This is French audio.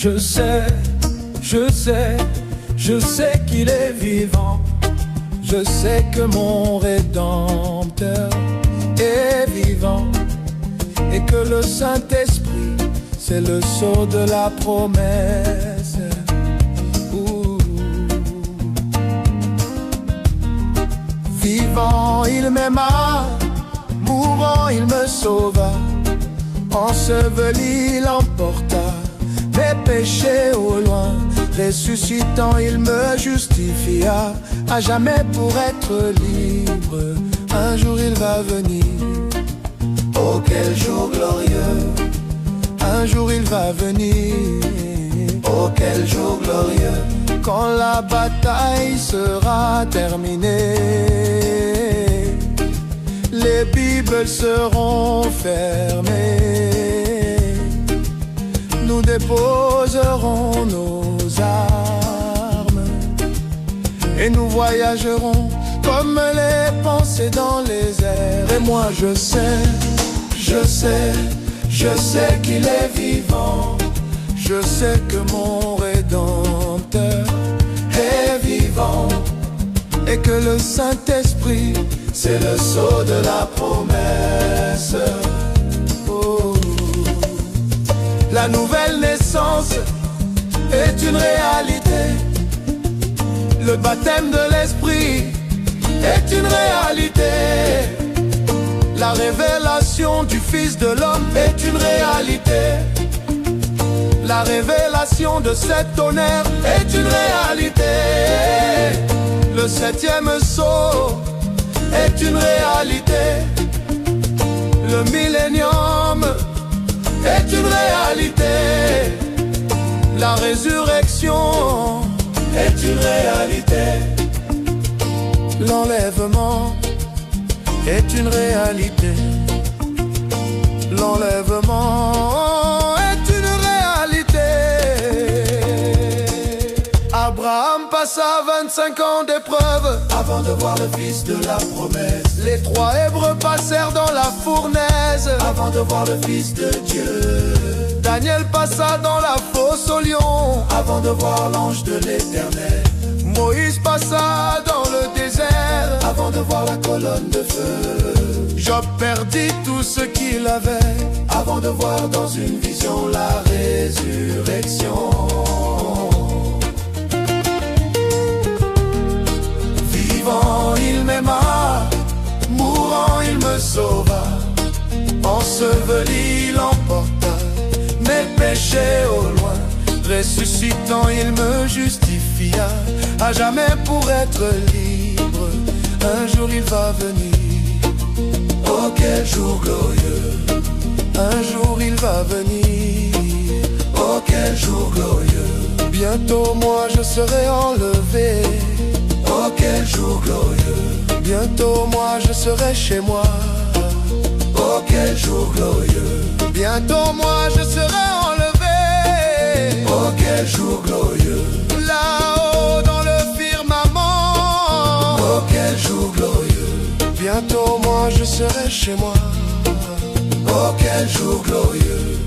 Je sais, je sais, je sais qu'il est vivant. Je sais que mon Rédempteur est vivant et que le Saint-Esprit, c'est le sceau de la promesse. Vivant, il m'aima, mourant, il me sauva, enseveli, il emporta mes péchés au loin. Ressuscitant, il me justifia à jamais pour être libre. Un jour il va venir, oh quel jour glorieux. Un jour il va venir, oh quel jour glorieux. Quand la bataille sera terminée, les Bibles seront fermées. Nous déposerons nos armes et nous voyagerons comme les pensées dans les airs. Et moi je sais, je sais, je sais qu'il est vivant. Je sais que mon Rédempteur est vivant et que le Saint-Esprit, c'est le sceau de la promesse. Oh. La nouvelle naissance est une réalité. Le baptême de l'Esprit est une réalité. La révélation du Fils de l'homme est une réalité. La révélation de cet honneur est une réalité. Le septième sceau est une réalité. Le millénium est une réalité. La résurrection est une réalité. L'enlèvement est une réalité. L'enlèvement est une réalité. Abraham passa 25 ans d'épreuve avant de voir le fils de la promesse. Les 3 Hébreux passèrent dans la fournaise avant de voir le Fils de Dieu. Daniel passa dans la fosse au lion avant de voir l'ange de l'Éternel. Moïse passa dans le désert avant de voir la colonne de feu. Job perdit tout ce qu'il avait avant de voir dans une vision la résurrection. Vivant, il m'aima, mourant, il me sauva, enseveli, il emporta mes péchés au loin. Ressuscitant, il me justifia à jamais pour être libre. Un jour il va venir, oh quel jour glorieux. Un jour il va venir, oh quel jour glorieux. Bientôt moi je serai enlevé, oh quel jour glorieux. Bientôt moi je serai chez moi, oh quel jour glorieux. Bientôt moi je serai enlevé, oh quel jour glorieux. Là-haut dans le firmament, oh quel jour glorieux. Bientôt moi je serai chez moi, oh quel jour glorieux.